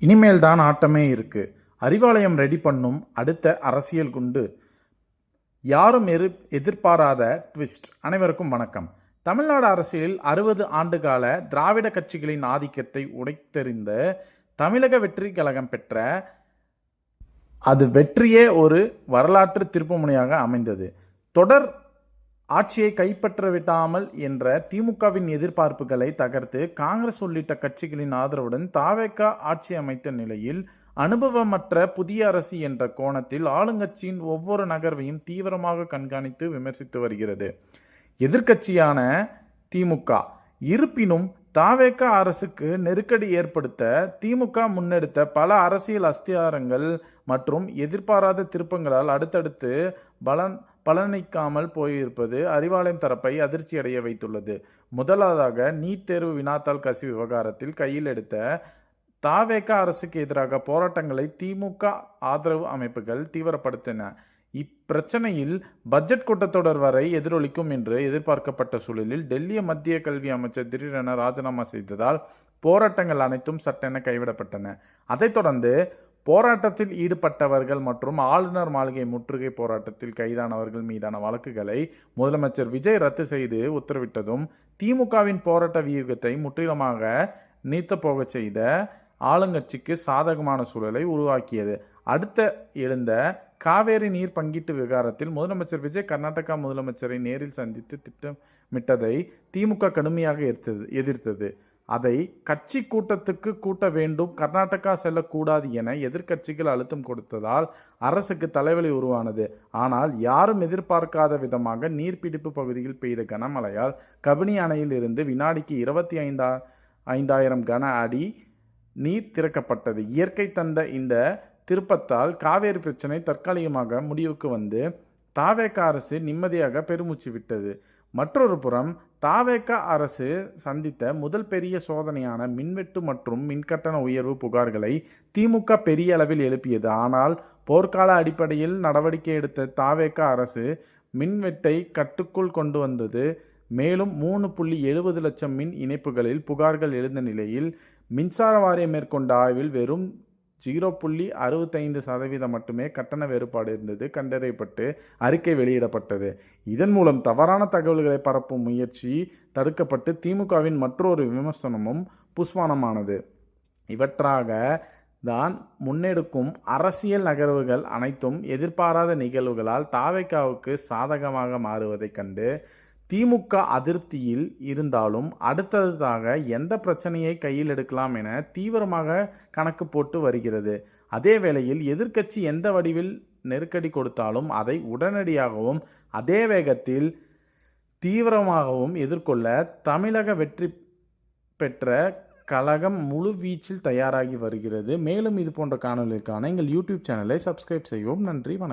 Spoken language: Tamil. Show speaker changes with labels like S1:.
S1: இனிமேல் தான் ஆட்டமே இருக்கு. அறிவாலயம் ரெடி பண்ணும் அடுத்த அரசியல் குண்டு. யாரும் எதிர்பாராத ட்விஸ்ட். அனைவருக்கும் வணக்கம். தமிழ்நாடு அரசியலில் 60 ஆண்டுகால திராவிட கட்சிகளின் ஆதிக்கத்தை உடைத்தெறிந்த தமிழக வெற்றி கழகம் பெற்ற அது வெற்றியே ஒரு வரலாற்று திருப்புமுனையாக அமைந்தது. தொடர் ஆட்சியை கைப்பற்ற விடாமல் என்ற திமுகவின் எதிர்பார்ப்புகளை தகர்த்து காங்கிரஸ் உள்ளிட்ட கட்சிகளின் ஆதரவுடன் தாவேக ஆட்சி அமைத்த நிலையில் அனுபவமற்ற புதிய அரசு என்ற கோணத்தில் ஆளுங்கட்சியின் ஒவ்வொரு நகர்வையும் தீவிரமாக கண்காணித்து விமர்சித்து வருகிறது எதிர்க்கட்சியான திமுக. இருப்பினும் தாவேக அரசுக்கு நெருக்கடி ஏற்படுத்த திமுக முன்னெடுத்த பல அரசியல் அஸ்திவாரங்கள் மற்றும் எதிர்பாராத திருப்பங்களால் அடுத்தடுத்து பலனளிக்காமல் போயிருப்பது அறிவாலயம் தரப்பை அதிர்ச்சியடைய வைத்துள்ளது. முதலாவதாக நீட் தேர்வு வினாத்தாள் கசிவு விவகாரத்தில் கையில் எடுத்த தாவேக அரசுக்கு எதிராக போராட்டங்களை திமுக ஆதரவு அமைப்புகள் தீவிரப்படுத்தின. இப்பிரச்சனையில் பட்ஜெட் கூட்டத்தொடர் வரை எதிரொலிக்கும் என்று எதிர்பார்க்கப்பட்ட சூழலில் டெல்லி மத்திய கல்வி அமைச்சர் திடீரென ராஜினாமா செய்ததால் போராட்டங்கள் அனைத்தும் சட்டென கைவிடப்பட்டன. அதைத் தொடர்ந்து போராட்டத்தில் ஈடுபட்டவர்கள் மற்றும் ஆளுநர் மாளிகை முற்றுகை போராட்டத்தில் கைதானவர்கள் மீதான வழக்குகளை முதலமைச்சர் விஜய் ரத்து செய்து உத்தரவிட்டதும் திமுகவின் போராட்ட வியூகத்தை முற்றிலுமாக நீர்த்தப்போக செய்த ஆளுங்கட்சிக்கு சாதகமான சூழலை உருவாக்கியது. அடுத்த எழுந்த காவேரி நீர் பங்கீட்டு விவகாரத்தில் முதலமைச்சர் விஜய் கர்நாடகா முதலமைச்சரை நேரில் சந்தித்து திட்டமிட்டதை திமுக கடுமையாக எதிர்த்தது. அதை கட்சி கூட்டத்துக்கு கூட்ட வேண்டும், கர்நாடகா செல்லக்கூடாது என எதிர்க்கட்சிகள் அழுத்தம் கொடுத்ததால் அரசுக்கு தலைவலி உருவானது. ஆனால் யாரும் எதிர்பார்க்காத விதமாக நீர்பிடிப்பு பகுதியில் பெய்த கனமழையால் கபினி அணையில் இருந்து வினாடிக்கு 25,000 கன அடி நீர் திறக்கப்பட்டது. இயற்கை தந்த இந்த திருப்பத்தால் காவேரி பிரச்சனை தற்காலிகமாக முடிவுக்கு வந்து தாவேக அரசு நிம்மதியாக பெருமூச்சு விட்டது. மற்றொரு புறம் தாவேக அரசு சந்தித்த முதல் பெரிய சோதனையான மின்வெட்டு மற்றும் மின்கட்டண உயர்வு புகார்களை திமுக பெரிய அளவில் எழுப்பியது. ஆனால் போர்க்கால அடிப்படையில் நடவடிக்கை எடுத்த தாவேக அரசு மின்வெட்டை கட்டுக்குள் கொண்டு வந்தது. மேலும் 3.70 லட்சம் மின் இணைப்புகளில் புகார்கள் எழுந்த நிலையில் மின்சார வாரியம் மேற்கொண்ட ஆய்வில் வெறும் 0.65% மட்டுமே கட்டண வேறுபாடு இருந்தது கண்டறியப்பட்டு அறிக்கை வெளியிடப்பட்டது. இதன் மூலம் தவறான தகவல்களை பரப்பும் முயற்சி தடுக்கப்பட்டு திமுகவின் மற்றொரு விமர்சனமும் புஷ்வானமானது. இவற்றாக தான் முன்னெடுக்கும் அரசியல் நகர்வுகள் அனைத்தும் எதிர்பாராத நிகழ்வுகளால் தாவேகாவுக்கு சாதகமாக மாறுவதைக் கண்டு திமுக அதிருப்தியில் இருந்தாலும் அடுத்ததாக எந்த பிரச்சனையை கையில் எடுக்கலாம் என தீவிரமாக கணக்கு போட்டு வருகிறது. அதே வேளையில் எதிர்க்கட்சி எந்த வடிவில் நெருக்கடி கொடுத்தாலும் அதை உடனடியாகவும் அதே வேகத்தில் தீவிரமாகவும் எதிர்கொள்ள தமிழக வெற்றி பெற்ற கழகம் முழு வீச்சில் தயாராகி வருகிறது. மேலும் இது போன்ற காணொலிகளுக்கான எங்கள் யூடியூப் சேனலை சப்ஸ்கிரைப் செய்வோம். நன்றி, வணக்கம்.